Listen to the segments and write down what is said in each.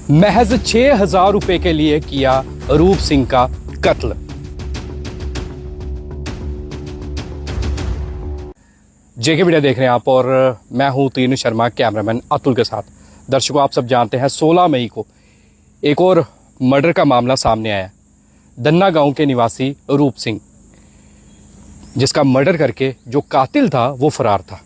महज 6,000 रुपए के लिए किया रूप सिंह का कत्ल। जेके मीडिया देख रहे हैं आप और मैं हूं तीन शर्मा, कैमरामैन अतुल के साथ। दर्शकों, आप सब जानते हैं 16 मई को एक और मर्डर का मामला सामने आया। दन्ना गांव के निवासी रूप सिंह, जिसका मर्डर करके जो कातिल था वो फरार था।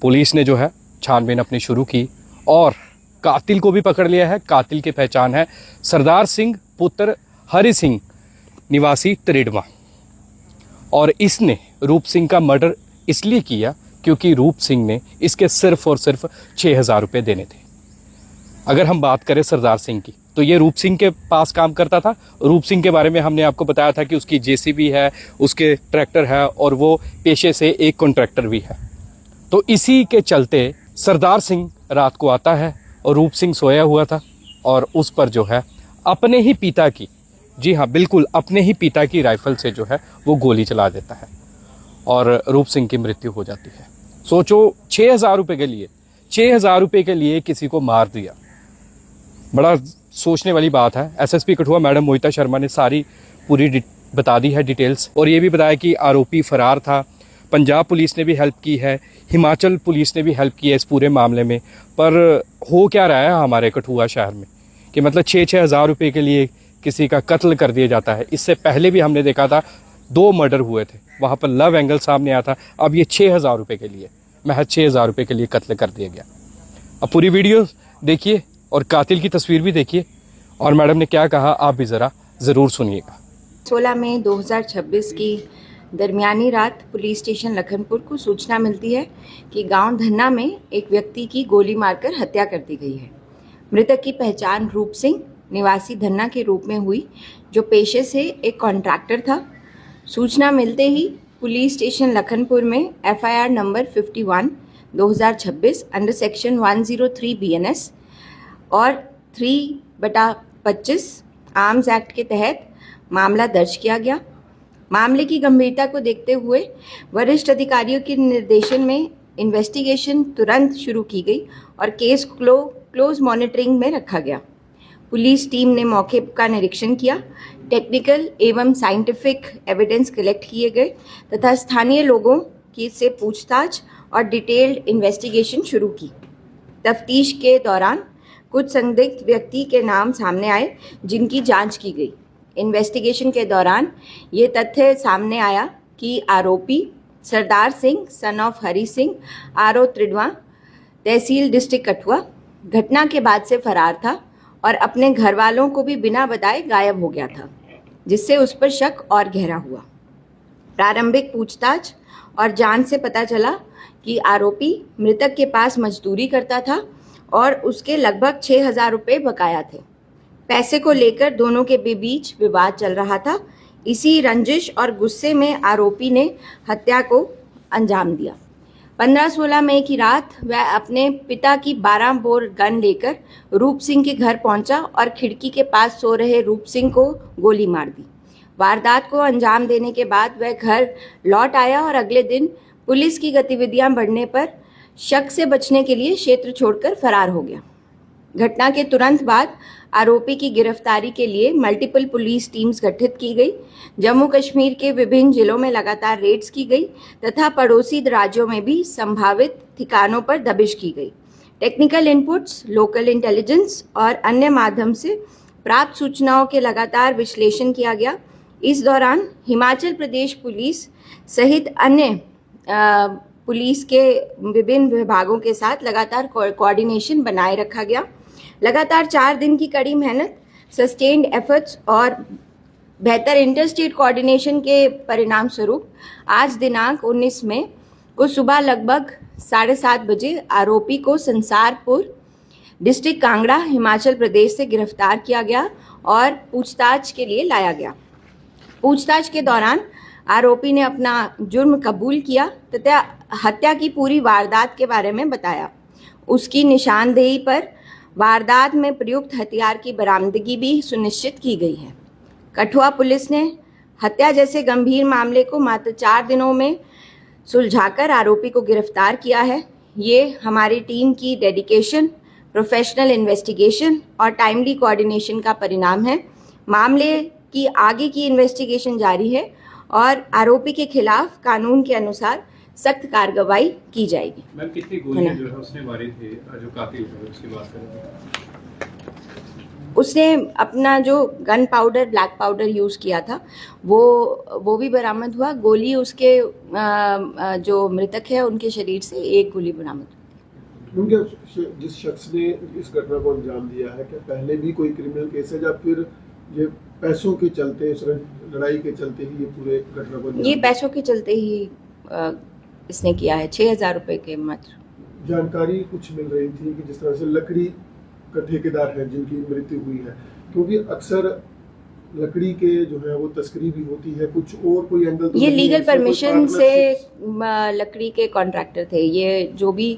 पुलिस ने जो है छानबीन अपनी शुरू की और कातिल को भी पकड़ लिया है। कातिल की पहचान है सरदार सिंह पुत्र हरि सिंह निवासी त्रिडवा। और इसने रूप सिंह का मर्डर इसलिए किया क्योंकि रूप सिंह ने इसके सिर्फ और सिर्फ 6,000 रुपये देने थे। अगर हम बात करें सरदार सिंह की, तो ये रूप सिंह के पास काम करता था। रूप सिंह के बारे में हमने आपको बताया था कि उसकी जेसीबी है, उसके ट्रैक्टर है और वो पेशे से एक कॉन्ट्रैक्टर भी है। तो इसी के चलते सरदार सिंह रात को आता है और रूप सिंह सोया हुआ था और उस पर जो है अपने ही पिता की, जी हाँ बिल्कुल अपने ही पिता की राइफल से जो है वो गोली चला देता है और रूप सिंह की मृत्यु हो जाती है। सोचो, 6,000 रुपये के लिए, 6,000 रुपये के लिए किसी को मार दिया। बड़ा सोचने वाली बात है। एसएसपी कठुआ मैडम मोहिता शर्मा ने सारी पूरी बता दी है डिटेल्स, और ये भी बताया कि आरोपी फरार था। पंजाब पुलिस ने भी हेल्प की है, हिमाचल पुलिस ने भी हेल्प की है इस पूरे मामले में। पर हो क्या रहा है हमारे कठुआ शहर में कि मतलब 6-6 हज़ार रुपये के लिए किसी का कत्ल कर दिया जाता है। इससे पहले भी हमने देखा था 2 मर्डर हुए थे, वहाँ पर लव एंगल सामने आया था। अब ये 6,000 रुपये के लिए, महज 6,000 रुपये के लिए कत्ल कर दिया गया। अब पूरी वीडियो देखिए और कातिल की तस्वीर भी देखिए और मैडम ने क्या कहा आप भी ज़रा ज़रूर सुनिएगा। 16 मई 2026 की दरमियानी रात पुलिस स्टेशन लखनपुर को सूचना मिलती है कि गांव धन्ना में एक व्यक्ति की गोली मारकर हत्या कर दी गई है। मृतक की पहचान रूप सिंह निवासी धन्ना के रूप में हुई, जो पेशे से एक कॉन्ट्रैक्टर था। सूचना मिलते ही पुलिस स्टेशन लखनपुर में FIR number 51 2026 under section 103 BNS और 3/25 आर्म्स एक्ट के तहत मामला दर्ज किया गया। मामले की गंभीरता को देखते हुए वरिष्ठ अधिकारियों के निर्देशन में इन्वेस्टिगेशन तुरंत शुरू की गई और केस क्लोज मॉनिटरिंग में रखा गया। पुलिस टीम ने मौके का निरीक्षण किया, टेक्निकल एवं साइंटिफिक एविडेंस कलेक्ट किए गए तथा स्थानीय लोगों की से पूछताछ और डिटेल्ड इन्वेस्टिगेशन शुरू की। तफ्तीश के दौरान कुछ संदिग्ध व्यक्ति के नाम सामने आए जिनकी जांच की गई। इन्वेस्टिगेशन के दौरान ये तथ्य सामने आया कि आरोपी Sardar Singh son of Hari Singh R O Tridwa, तहसील डिस्ट्रिक्ट कठुआ, घटना के बाद से फरार था और अपने घर वालों को भी बिना बताए गायब हो गया था, जिससे उस पर शक और गहरा हुआ। प्रारंभिक पूछताछ और जांच से पता चला कि आरोपी मृतक के पास मजदूरी करता था और उसके लगभग 6,000 रुपये बकाया थे। पैसे को लेकर दोनों के बीच विवाद चल रहा था। इसी रंजिश और गुस्से में आरोपी ने हत्या को अंजाम दिया। 15-16 मई की रात वह अपने पिता की 12 बोर गन लेकर रूप सिंह के घर पहुंचा और खिड़की के पास सो रहे रूप सिंह को गोली मार दी। वारदात को अंजाम देने के बाद वह घर लौट आया और अगले दिन पुलिस की गतिविधियां बढ़ने पर शक से बचने के लिए क्षेत्र छोड़कर फरार हो गया। घटना के तुरंत बाद आरोपी की गिरफ्तारी के लिए मल्टीपल पुलिस टीम्स गठित की गई। जम्मू कश्मीर के विभिन्न जिलों में लगातार रेड्स की गई तथा पड़ोसी राज्यों में भी संभावित ठिकानों पर दबिश की गई। टेक्निकल इनपुट्स, लोकल इंटेलिजेंस और अन्य माध्यम से प्राप्त सूचनाओं के लगातार विश्लेषण किया गया। इस दौरान हिमाचल प्रदेश पुलिस सहित अन्य पुलिस के विभिन्न विभागों के साथ लगातार कोऑर्डिनेशन बनाए रखा गया। लगातार 4 दिन की कड़ी मेहनत, सस्टेन्ड एफर्ट्स और बेहतर इंटरस्टेट कोऑर्डिनेशन के परिणाम स्वरूप आज दिनांक 19 मई को सुबह लगभग 7:30 बजे आरोपी को संसारपुर, डिस्ट्रिक्ट कांगड़ा, हिमाचल प्रदेश से गिरफ्तार किया गया और पूछताछ के लिए लाया गया। पूछताछ के दौरान आरोपी ने अपना जुर्म कबूल किया तथा हत्या की पूरी वारदात के बारे में बताया। उसकी निशानदेही पर वारदात में प्रयुक्त हथियार की बरामदगी भी सुनिश्चित की गई है। कठुआ पुलिस ने हत्या जैसे गंभीर मामले को मात्र 4 दिनों में सुलझाकर आरोपी को गिरफ्तार किया है। ये हमारी टीम की डेडिकेशन, प्रोफेशनल इन्वेस्टिगेशन और टाइमली कोऑर्डिनेशन का परिणाम है। मामले की आगे की इन्वेस्टिगेशन जारी है और आरोपी के खिलाफ कानून के अनुसार सख्त कार्रवाई की जाएगी। मैम कितनी गोलियां जो है उसने मारी थी, जो कातिल है उसकी बात करें? उसने अपना जो gun powder black powder use किया था वो भी बरामद हुआ। गोली उसके जो मृतक है उनके शरीर से एक गोली बरामद हुई। उनके जिस शख्स ने इस घटना को अंजाम दिया है, क्या पहले भी कोई क्रिमिनल केस है या फिर ये पैसों के चलते, इस लड़ाई के चलते ही ये पूरे घटना को? ये पैसों के चलते ही इसने किया है, 6,000 रुपए के मात्र। जानकारी कुछ मिल रही थी कि जिस तरह से लकड़ी का ठेकेदार है जिनकी मृत्यु हुई है, क्योंकि अक्सर लकड़ी के जो है वो तस्करी भी होती है, कुछ और कोई एंगल तो ये नहीं है, लीगल इसमें कोई परमिशन से partnerships? लकड़ी के कॉन्ट्रैक्टर थे। ये जो भी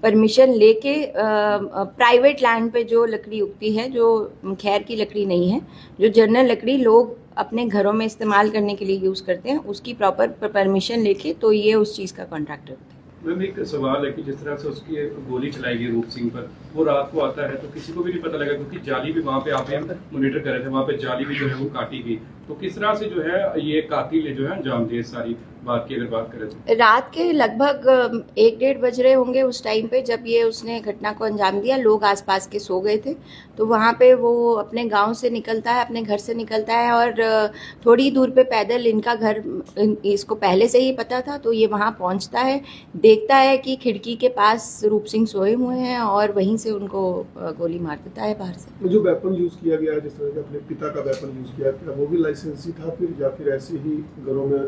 परमिशन लेके प्राइवेट लैंड पे जो लकड़ी उगती है, जो खैर की लकड़ी नहीं है, जो जनरल लकड़ी लोग अपने घरों में इस्तेमाल करने के लिए यूज़ करते हैं, उसकी प्रॉपर परमिशन लेके तो ये उस चीज़ का कॉन्ट्रैक्टर थे। मैम एक सवाल है कि जिस तरह से उसकी गोली चलाई गई रूप सिंह पर, वो रात को आता है तो किसी को भी नहीं पता लगा, क्योंकि जाली भी वहाँ पे आप मॉनिटर कर रहे थे, वहाँ पे जाली भी जो है वो काटी गई। तो किस तरह से जो है ये कातिल ने जो है अंजाम दिए सारी बात की अगर बात करें तो? रात के लगभग 1-1:30 बज रहे होंगे उस टाइम पे जब ये उसने घटना को अंजाम दिया। लोग आसपास के सो गए थे, तो वहाँ पे वो अपने गांव से निकलता है, अपने घर से निकलता है और थोड़ी दूर पे पैदल इनका घर इसको पहले से ही पता था, तो ये वहाँ पहुँचता है, देखता है कि खिड़की के पास रूप सिंह सोए हुए हैं और वहीं से उनको गोली मार देता है बाहर से। तो जो वेपन यूज किया गया है, जिस तरह से अपने पिता का वेपन यूज किया गया, वो भी लाइसेंसी था फिर या फिर ऐसे ही घरों में?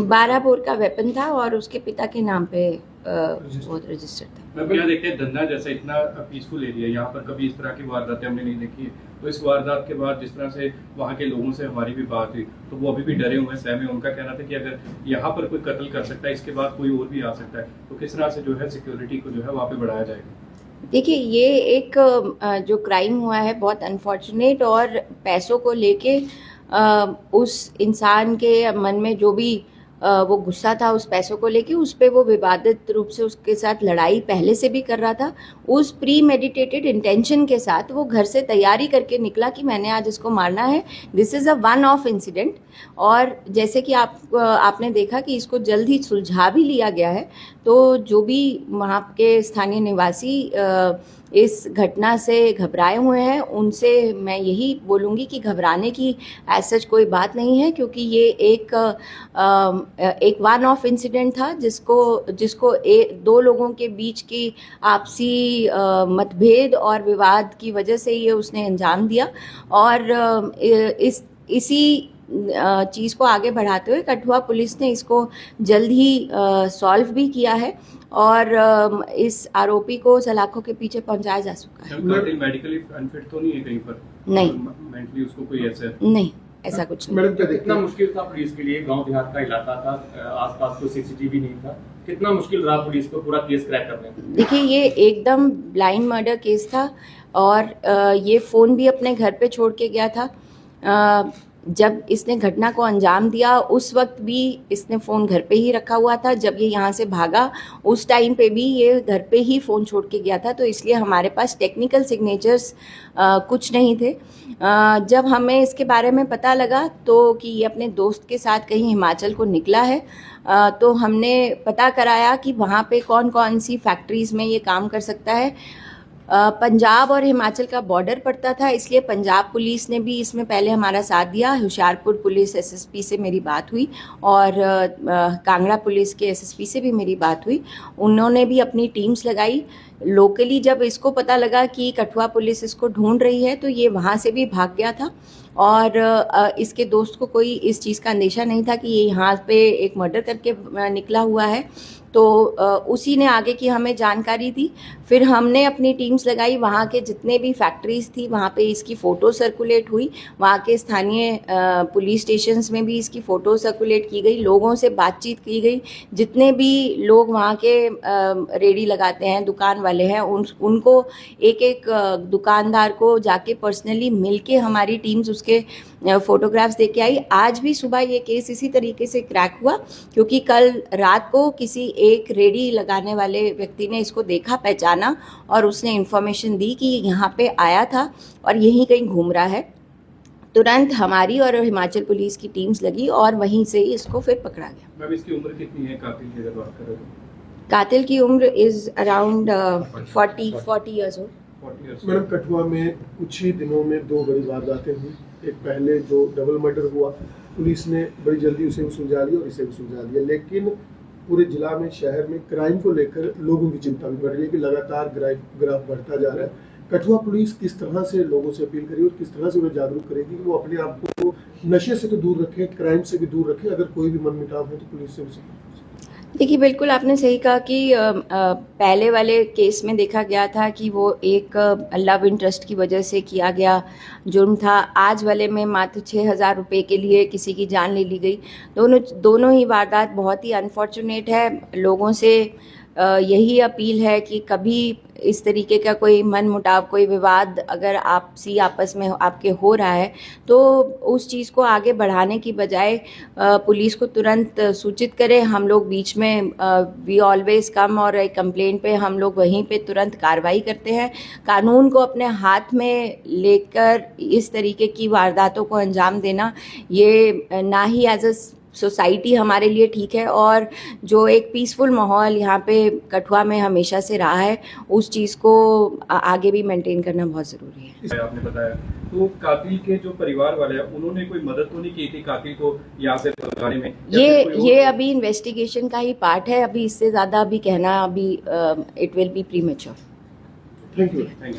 12 बोर का वेपन था और उसके पिता के नाम पे वो रजिस्टर्ड था। मैं क्या देखते हैं धंधा जैसा इतना पीसफुल एरिया, यहाँ पर कभी इस तरह की वारदातें हमने नहीं देखी है। तो इस वारदात के बाद जिस तरह से वहाँ के लोगों से हमारी भी बात हुई तो वो अभी भी डरे हुए हैं, सहमे। उनका कहना था कि अगर यहाँ पर कोई कत्ल कर सकता है, इसके बाद कोई और भी आ सकता है, तो किस तरह से जो है सिक्योरिटी को जो है वहाँ पे बढ़ाया जाएगा? देखिए, ये एक जो क्राइम हुआ है बहुत अनफॉर्चुनेट, और पैसों को लेके उस इंसान के मन में जो भी वो गुस्सा था उस पैसों को लेके, उस पे वो विवादित रूप से उसके साथ लड़ाई पहले से भी कर रहा था। उस प्री मेडिटेटेड इंटेंशन के साथ वो घर से तैयारी करके निकला कि मैंने आज इसको मारना है। This is a one of incident, और जैसे कि आपने देखा कि इसको जल्द ही सुलझा भी लिया गया है। तो जो भी वहाँ के स्थानीय निवासी इस घटना से घबराए हुए हैं, उनसे मैं यही बोलूँगी कि घबराने की एज सच कोई बात नहीं है, क्योंकि ये एक वन ऑफ इंसिडेंट था जिसको दो लोगों के बीच की आपसी मतभेद और विवाद की वजह से ये उसने अंजाम दिया। और इसी चीज़ को आगे बढ़ाते हुए कठुआ पुलिस ने इसको जल्द ही सॉल्व भी किया है और इस आरोपी को सलाखों के पीछे पहुंचाया जा चुका है। मेडिकली अनफिट तो नहीं है कहीं पर? नहीं, मेंटली उसको कोई ऐसा नहीं, ऐसा कुछ नहीं। मैडम क्या देखते कितना हैं? मुश्किल था पुलिस के लिए? गांव देहात का इलाका था, आसपास कोई सीसीटीवी नहीं था, कितना मुश्किल रहा पुलिस को पूरा केस क्रैक करने में? देखिए, ये एकदम ब्लाइंड मर्डर केस था और ये फ़ोन भी अपने घर पे छोड़ के गया था। जब इसने घटना को अंजाम दिया उस वक्त भी इसने फ़ोन घर पे ही रखा हुआ था। जब ये यहाँ से भागा उस टाइम पे भी ये घर पे ही फ़ोन छोड़ के गया था। तो इसलिए हमारे पास टेक्निकल सिग्नेचर्स कुछ नहीं थे। जब हमें इसके बारे में पता लगा तो कि ये अपने दोस्त के साथ कहीं हिमाचल को निकला है, तो हमने पता कराया कि वहाँ पे कौन कौन सी फैक्ट्रीज़ में ये काम कर सकता है। पंजाब और हिमाचल का बॉर्डर पड़ता था, इसलिए पंजाब पुलिस ने भी इसमें पहले हमारा साथ दिया। होशियारपुर पुलिस एसएसपी से मेरी बात हुई और कांगड़ा पुलिस के एसएसपी से भी मेरी बात हुई। उन्होंने भी अपनी टीम्स लगाई। लोकली जब इसको पता लगा कि कठुआ पुलिस इसको ढूंढ रही है तो ये वहाँ से भी भाग गया था और इसके दोस्त को कोई इस चीज़ का अंदेशा नहीं था कि ये यहाँ पे एक मर्डर करके निकला हुआ है। तो उसी ने आगे की हमें जानकारी दी। फिर हमने अपनी टीम्स लगाई, वहाँ के जितने भी फैक्ट्रीज़ थी वहाँ पे इसकी फ़ोटो सर्कुलेट हुई, वहाँ के स्थानीय पुलिस स्टेशंस में भी इसकी फ़ोटो सर्कुलेट की गई, लोगों से बातचीत की गई। जितने भी लोग वहाँ के रेडी लगाते हैं, दुकान वाले हैं उनको एक एक दुकानदार को जाके पर्सनली मिलके हमारी टीम्स उसके फोटोग्राफ्स देके आई। आज भी सुबह ये केस इसी तरीके से क्रैक हुआ, क्योंकि कल रात को किसी एक रेडी लगाने वाले व्यक्ति ने इसको देखा, पहचाना और उसने इन्फॉर्मेशन दी कि यहाँ पे आया था और यहीं कहीं घूम रहा है। तुरंत हमारी और हिमाचल पुलिस की टीम्स लगी और वहीं से ही इसको फिर पकड़ा गया। मैम इसकी उम्र कितनी है कातिल की अगर बात करें तो? कातिल की उम्र is around 40 years old. Madam, Kathua में कुछ ही दिनों में 2 बड़ी वारदातें हुई। एक पहले जो डबल मर्डर हुआ, पुलिस ने बड़ी जल्दी उसे भी सुलझा लिया और इसे भी सुलझा लिया, लेकिन पूरे जिला में, शहर में क्राइम को लेकर लोगों की चिंता भी बढ़ रही है कि लगातार ग्राफ बढ़ता जा रहा है। कठुआ पुलिस किस तरह से लोगों से अपील करेगी और किस तरह से उन्हें जागरूक करेगी कि वो अपने आप को नशे से तो दूर रखें, क्राइम से भी दूर रखें, अगर कोई भी मनमुटाव है तो पुलिस से उसे। देखिए, बिल्कुल आपने सही कहा कि पहले वाले केस में देखा गया था कि वो एक लव इंटरेस्ट की वजह से किया गया जुर्म था। आज वाले में मात्र 6,000 रुपये के लिए किसी की जान ले ली गई। दोनों ही वारदात बहुत ही अनफॉर्चुनेट है। लोगों से यही अपील है कि कभी इस तरीके का कोई मनमुटाव, कोई विवाद अगर आपस में आपके हो रहा है तो उस चीज़ को आगे बढ़ाने की बजाय पुलिस को तुरंत सूचित करें। हम लोग बीच में वी ऑलवेज कम और एक कंप्लेंट पे हम लोग वहीं पे तुरंत कार्रवाई करते हैं। कानून को अपने हाथ में लेकर इस तरीके की वारदातों को अंजाम देना ये ना ही एज अ सोसाइटी हमारे लिए ठीक है, और जो एक पीसफुल माहौल यहाँ पे कठुआ में हमेशा से रहा है उस चीज़ को आगे भी मेंटेन करना बहुत ज़रूरी है। आपने बताया तो कातिल के जो परिवार वाले हैं उन्होंने कोई मदद तो नहीं की थी कातिल को यहाँ से भगाने में? ये अभी इन्वेस्टिगेशन का ही पार्ट है। अभी इससे ज़्यादा अभी कहना अभी it will be premature. Thank you. Thank you.